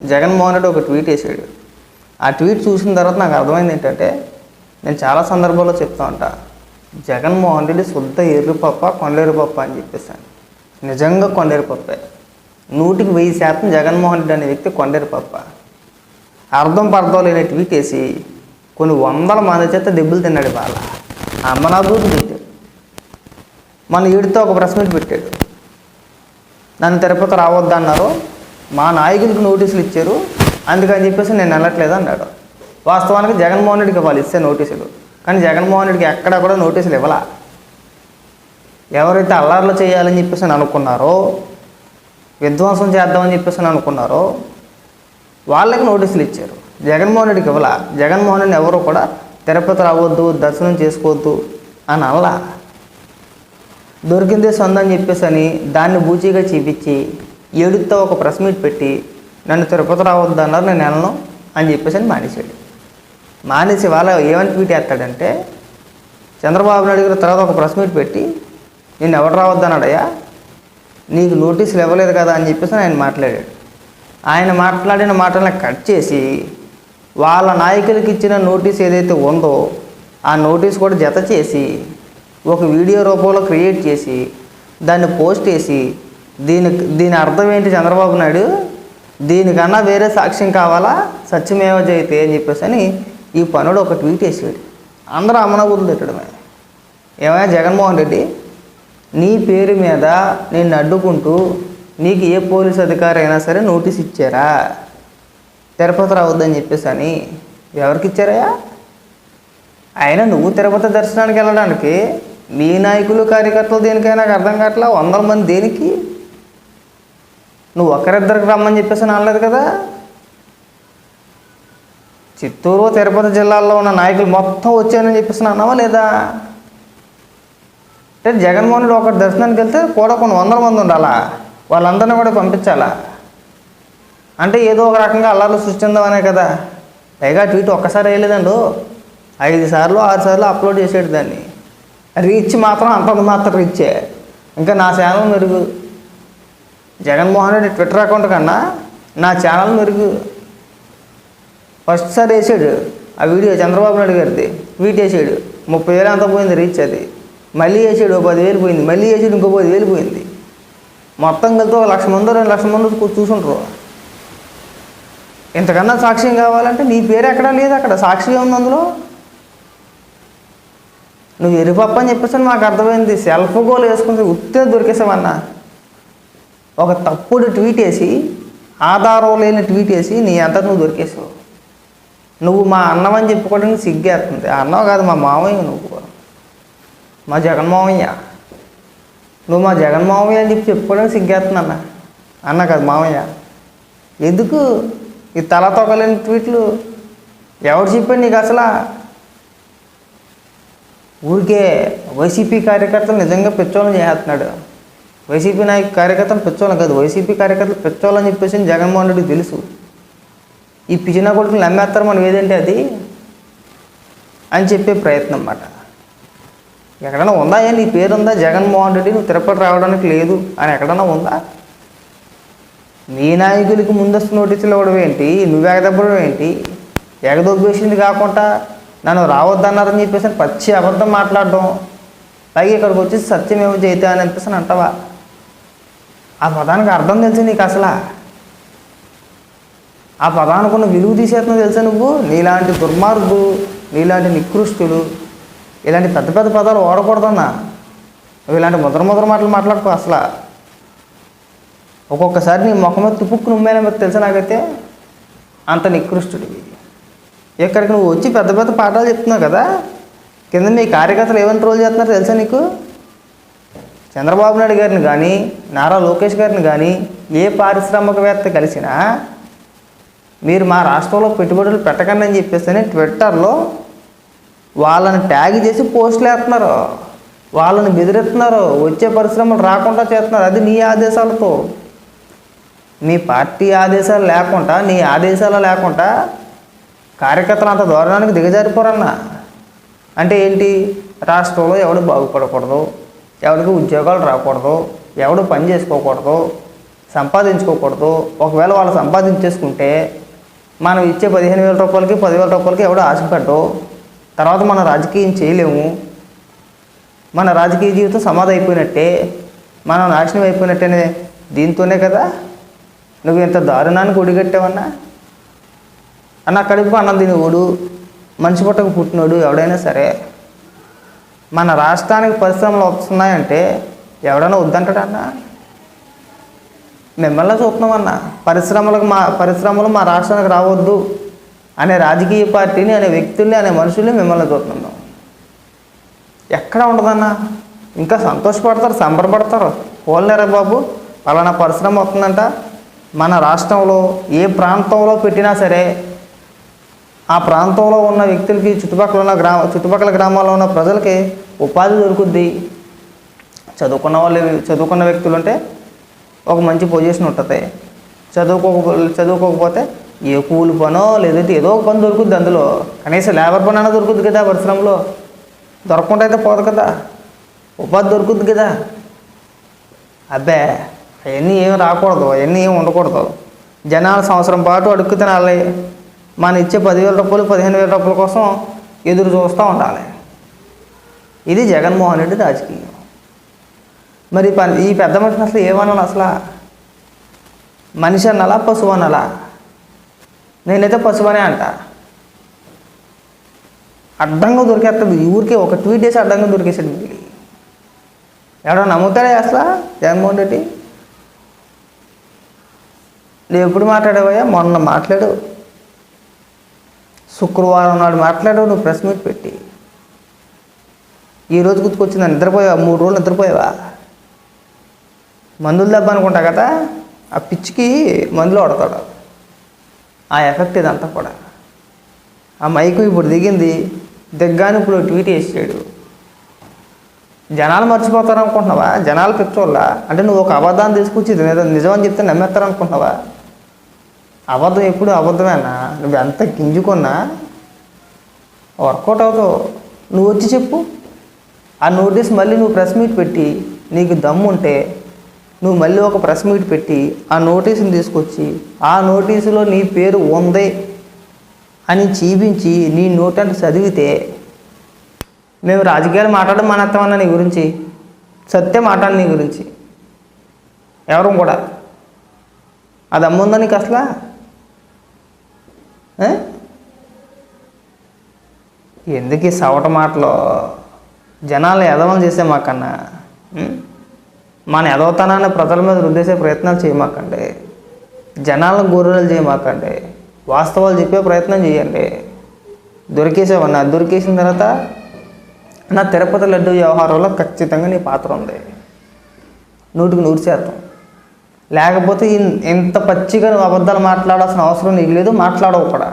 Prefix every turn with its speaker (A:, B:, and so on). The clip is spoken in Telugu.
A: జగన్మోహన్ రెడ్డి ఒక ట్వీట్ వేసాడు. ఆ ట్వీట్ చూసిన తర్వాత నాకు అర్థమైంది ఏంటంటే, నేను చాలా సందర్భాల్లో చెప్తా ఉంటా, జగన్మోహన్ రెడ్డి శుద్ధ ఎర్రిపప్ప కొండెర్రిపప్ప అని చెప్పేసాను. నిజంగా కొండెర్రిపప్పే. 100% జగన్మోహన్ రెడ్డి అనే వ్యక్తి కొండెర్రిపప్ప. అర్థం పర్థం లేని ట్వీట్ వేసి కొన్ని వందల మంది చేత దెబ్బలు తిన్నాడు. వాళ్ళ అమ్మనాభూతి పెట్టాడు. మన ఈడితో ఒక ప్రెస్ మీట్ పెట్టాడు. నన్ను తిరుపతి రావద్దన్నారు, మా నాయకులకు నోటీసులు ఇచ్చారు, అందుకని చెప్పేసి నేను వెళ్ళట్లేదు అన్నాడు. వాస్తవానికి జగన్మోహన్ రెడ్డికి వాళ్ళు ఇస్తే నోటీసులు, కానీ జగన్మోహన్ రెడ్డికి ఎక్కడా కూడా నోటీసులు ఇవ్వాల. ఎవరైతే అల్లార్లు చేయాలని చెప్పేసి అనుకున్నారో, విధ్వంసం చేద్దామని చెప్పేసి అనుకున్నారో వాళ్ళకి నోటీసులు ఇచ్చారు. జగన్మోహన్ రెడ్డికి ఇవ్వాల. జగన్మోహన్ రెడ్డిని ఎవరు కూడా తిరుపతి రావద్దు, దర్శనం చేసుకోవద్దు అని అనలా. దొరికిందే సొందని చెప్పేసి అని దాన్ని బూచీగా చూపించి ఏడుతో ఒక ప్రెస్ మీట్ పెట్టి నన్ను తిరుపతి రావద్దు అన్నారు, నేను వెళ్ళను అని చెప్పేసి అని మానేశాడు. మానేసి వాళ్ళ ఏమని ట్వీట్ వేస్తాడంటే, చంద్రబాబు నాయుడు గారి తర్వాత ఒక ప్రెస్ మీట్ పెట్టి నేను ఎవరు రావద్దు అన్నాడయ్యా, నీకు నోటీసులు ఇవ్వలేదు కదా అని చెప్పేసి ఆయన మాట్లాడాడు. ఆయన మాట్లాడిన మాటలను కట్ చేసి వాళ్ళ నాయకులకి ఇచ్చిన నోటీస్ ఏదైతే ఉందో ఆ నోటీస్ కూడా జత చేసి ఒక వీడియో రూపంలో క్రియేట్ చేసి దాన్ని పోస్ట్ చేసి దీని అర్థం ఏంటి చంద్రబాబు నాయుడు, దీనికన్నా వేరే సాక్ష్యం కావాలా, సత్యమేవ జయతే అని చెప్పేసి అని ఈ పనుడు ఒక ట్వీట్ వేసాడు. అందరూ అమ్మనబుద్ధులు తిట్టడమే. ఏమైనా జగన్మోహన్ రెడ్డి, నీ పేరు మీద నిన్ను అడ్డుకుంటూ నీకు ఏ పోలీస్ అధికారి అయినా సరే నోటీస్ ఇచ్చారా తిరుపతి రావద్దని చెప్పేసి అని? ఎవరికి ఇచ్చారయ్యా? అయినా నువ్వు తిరుపతి దర్శనానికి వెళ్ళడానికి నీ నాయకులు కార్యకర్తలు దేనికైనా నాకు అర్థం కావట్లా. 100 మంది దేనికి? నువ్వు ఒకరిద్దరికి రమ్మని చెప్పేసి అనలేదు కదా. చిత్తూరు తిరుపతి జిల్లాల్లో ఉన్న నాయకులు మొత్తం వచ్చానని చెప్పేసి అన్నావా లేదా? అంటే జగన్మోహన్ రెడ్డి ఒకటి దర్శనానికి వెళ్తే కూడా కొన్ని 100 మంది ఉండాలా, వాళ్ళందరినీ కూడా పంపించాలా? అంటే ఏదో ఒక రకంగా అల్లార్లు సృష్టిందామనే కదా. పైగా ట్వీట్ ఒక్కసారి వేయలేదండు, 5 సార్లు 6 సార్లు అప్లోడ్ చేసాడు. దాన్ని రీచ్ మాత్రం అంతంత మాత్రం రీచే. ఇంకా నా ఛానల్ మెరుగు. జగన్మోహన్ రెడ్డి ట్విట్టర్ అకౌంట్ కన్నా నా ఛానల్ మెరుగు. ఫస్ట్ సారి వేసాడు ఆ వీడియో చంద్రబాబు నాయుడు గారిది, ట్వీట్ వేసాడు, 30,000 అంత పోయింది రీచ్. అది మళ్ళీ వేసాడు, 10,000 పోయింది. మళ్ళీ వేసాడు, ఇంకో 10,000 పోయింది. మొత్తం కలిసి 1,00,000 మంది 2,00,000 మంది చూసుంటారు. ఇంతకన్నా సాక్ష్యం కావాలంటే నీ పేరు ఎక్కడా లేదు. అక్కడ సాక్షిగా ఉంది అందులో. నువ్వు ఎరిపప్ప అని చెప్పేసి మాకు అర్థమైంది. సెల్ఫ్ గోల్ వేసుకుంటే ఉత్తే దొరికేసావన్నా. ఒక తప్పుడు ట్వీట్ వేసి, ఆధారం లేని ట్వీట్ వేసి నీ అంతా నువ్వు దొరికేసావు. నువ్వు మా అన్నమని చెప్పుకోవడానికి సిగ్గేస్తుంది. అన్నవ కాదు, మా మామయ్య. నువ్వు మా జగన్మామయ్య. నువ్వు మా జగన్మామయ్య అని చెప్పుకోవడానికి సిగ్గేస్తుంది అన్న. అన్న కాదు, మామయ్య. ఎందుకు ఈ తల తొక్కలేని ట్వీట్లు? ఎవరు చెప్పాడు నీకు అసలు? ఊరికే వైసీపీ కార్యకర్తలు నిజంగా పెచ్చోళ్ళని చేస్తున్నాడు. వైసీపీ కార్యకర్తలు పెచ్చోళ్ళని కాదు, వైసీపీ కార్యకర్తలు పెచ్చోళ్ళని చెప్పేసి జగన్మోహన్ రెడ్డికి తెలుసు. ఈ పిచ్చిన కొడుకులు నమ్మేస్తారు మనం ఏదంటే అది అని చెప్పే ప్రయత్నం అన్నమాట. ఎక్కడైనా ఉందా? నీ పేరు ఉందా జగన్మోహన్ రెడ్డి, నువ్వు తిరుపతి రావడానికి లేదు అని ఎక్కడైనా ఉందా? నీ నాయకులకి ముందస్తు నోటీసులు ఇవ్వడం ఏంటి? నువ్వు ఎగదబ్బడం ఏంటి? ఎగదొబ్బేసింది కాకుండా నన్ను రావద్దన్నారని చెప్పేసి పచ్చి అబద్ధం మాట్లాడడం, పైగా ఇక్కడికి వచ్చి సత్యమేవ జయతే అని అనిపిస్తాను అంటావా? ఆ పదానికి అర్థం తెలుసు నీకు అసలు? ఆ పదానికి ఉన్న విలువ తీసేస్తున్నావు తెలుసా నువ్వు? నీలాంటి దుర్మార్గులు, నీలాంటి నికృష్టులు ఇలాంటి పెద్ద పెద్ద పదాలు వాడకూడదన్నా. నువ్వు ఇలాంటి ముద్ర మాటలు మాట్లాడుకో అసలు. ఒక్కొక్కసారి నీ ముఖం మీద తుపుక్కు నుమ్మేనా మీద తెలుసా నాకైతే. అంత నికృష్టుడివి. ఇక్కడికి నువ్వు వచ్చి పెద్ద పెద్ద పాఠాలు చెప్తున్నావు కదా, కింద మీ కార్యకర్తలు ఏమని ట్రోల్ చేస్తున్నారు తెలుసా నీకు? చంద్రబాబు నాయుడు గారిని కానీ, నారా లోకేష్ గారిని కానీ ఏ పారిశ్రామికవేత్త కలిసినా మీరు మా రాష్ట్రంలో పెట్టుబడులు పెట్టకండి అని చెప్పేసి ట్విట్టర్లో వాళ్ళని ట్యాగ్ చేసి పోస్టులు వేస్తున్నారు, వాళ్ళని బెదిరిస్తున్నారు, వచ్చే పరిశ్రమలు రాకుండా చేస్తున్నారు. అది నీ ఆదేశాలతో. మీ పార్టీ ఆదేశాలు లేకుండా, నీ ఆదేశాలు లేకుండా కార్యకర్తలు అంత దూరానికి దిగజారిపోరన్నా. అంటే ఏంటి? రాష్ట్రంలో ఎవడు బాగుపడకూడదు, ఎవరికి ఉద్యోగాలు రాకూడదు, ఎవడు పని చేసుకోకూడదు, సంపాదించుకోకూడదు. ఒకవేళ వాళ్ళు సంపాదించేసుకుంటే మనం ఇచ్చే 15,000 రూపాయలకి 10,000 రూపాయలకి ఎవడో ఆశపడ్డు. తర్వాత మన రాజకీయం చేయలేము. మన రాజకీయ జీవితం సమాధి అయిపోయినట్టే, మనం నాశనం అయిపోయినట్టేనే. దీంతోనే కదా నువ్వు ఇంత దారుణానికి ఒడిగట్టావన్నా. అన్న కడుపు అన్నం తినేవాడు, మనిషి పుట్టకు పుట్టినోడు ఎవడైనా సరే మన రాష్ట్రానికి పరిశ్రమలు వస్తున్నాయంటే ఎవడైనా వద్దంటాడన్నా. మిమ్మల్ని చూస్తున్నామన్నా. పరిశ్రమలు మా రాష్ట్రానికి రావద్దు అనే రాజకీయ పార్టీని, అనే వ్యక్తుల్ని, అనే మనుషుల్ని మిమ్మల్ని చూస్తున్నాం. ఎక్కడ ఉండదన్నా. ఇంకా సంతోషపడతారు, సంబరపడతారు. పోలేరా బాబు, పలానా పరిశ్రమ వస్తుందంట. మన రాష్ట్రంలో ఏ ప్రాంతంలో పెట్టినా సరే ఆ ప్రాంతంలో ఉన్న వ్యక్తులకి, చుట్టుపక్కల గ్రామాల్లో ఉన్న ప్రజలకి ఉపాధి దొరుకుద్ది. చదువుకున్న వ్యక్తులు ఉంటే ఒక మంచి పొజిషన్ ఉంటుంది. చదువుకోకపోతే ఏ కూలి పనో లేదంటే ఏదో ఒక పని దొరుకుద్ది. అందులో కనీసం లేబర్ పని అయినా దొరుకుద్ది కదా. పరిశ్రమలో దొరకకుండా అయితే పోదు కదా, ఉపాధి దొరుకుద్ది కదా. అబ్బే అవన్నీ ఏమి రాకూడదు, అవన్నీ ఏమి ఉండకూడదు. జనాలు సంవత్సరం పాటు అడుక్కు తినాలి. మనం ఇచ్చే 10,000 రూపాయలు 15,000 రూపాయల కోసం ఎదురు చూస్తూ ఉండాలి. ఇది జగన్మోహన్ రెడ్డి రాజకీయం. మరి ఈ పెద్ద మనిషిని అసలు ఏమన్నాను? అసలు మనిషి అనాలా, పశువు అనాలా? నేనైతే పశువనే అంట. అడ్డంగా దొరికేస్తుంది. ఊరికే ఒక ట్వీట్ చేసి అడ్డంగా దొరికేసాడు. మిగిలి ఎవడో నమ్ముతాడే అసలు జగన్మోహన్ రెడ్డి? నువ్వు ఎప్పుడు మాట్లాడావయ్యా? మొన్న మాట్లాడు, శుక్రవారం నాడు మాట్లాడావు నువ్వు ప్రెస్ మీట్ పెట్టి. ఈ రోజు గుర్తుకొచ్చిందని నిద్రపోయావా? 3 రోజులు నిద్రపోయావా? మందులు దెబ్బ అనుకుంటా కదా. ఆ పిచ్చికి మందులు వాడతాడు. ఆ ఎఫెక్ట్ ఇదంతా కూడా. ఆ మైకు ఇప్పుడు దిగింది, దిగ్గాని ఇప్పుడు ట్వీట్ చేసాడు. జనాలు మర్చిపోతారు అనుకుంటున్నావా? జనాలు పిచ్చోళ్ళ అంటే నువ్వు ఒక అబద్ధాన్ని తీసుకొచ్చి నిజం అని చెప్తే నమ్మేస్తారు అనుకుంటున్నావా? అబద్ధం ఎప్పుడు అబద్ధమేనా? నువ్వు ఎంత గింజుకున్నా వర్కౌట్ అవుతావు. నువ్వు వచ్చి చెప్పు. ఆ నోటీస్ మళ్ళీ నువ్వు ప్రెస్ మీట్ పెట్టి, నీకు దమ్ము ఉంటే నువ్వు మళ్ళీ ఒక ప్రెస్ మీట్ పెట్టి ఆ నోటీసుని తీసుకొచ్చి ఆ నోటీసులో నీ పేరు ఉంది అని చూపించి నీ నోటంటే చదివితే మేము రాజకీయాలు మాట్లాడడం మానేస్తామన్నా నీ గురించి. సత్యం మాట్లాడి నీ గురించి ఎవరు కూడా. అది అమ్ముందా నీకు అసలు? ఎందుకు ఈ సవట మాటలో? జనాలు ఎదవలు చేసే మాకన్నా మన ఎదవతనాన్ని ప్రజల మీద రుద్దేసే ప్రయత్నాలు చేయమాకండి. జనాలను గొర్రెలు చేయమాకండి. వాస్తవాలు చెప్పే ప్రయత్నం చేయండి. దొరికేసావన్నా, దొరికేసిన తర్వాత నా తిరుపతి లడ్డు వ్యవహారంలో ఖచ్చితంగా నీ పాత్ర ఉంది, 100% లేకపోతే ఇంత పచ్చిగా నువ్వు అబద్ధాలు మాట్లాడాల్సిన అవసరం నీకు లేదు, మాట్లాడవు కూడా.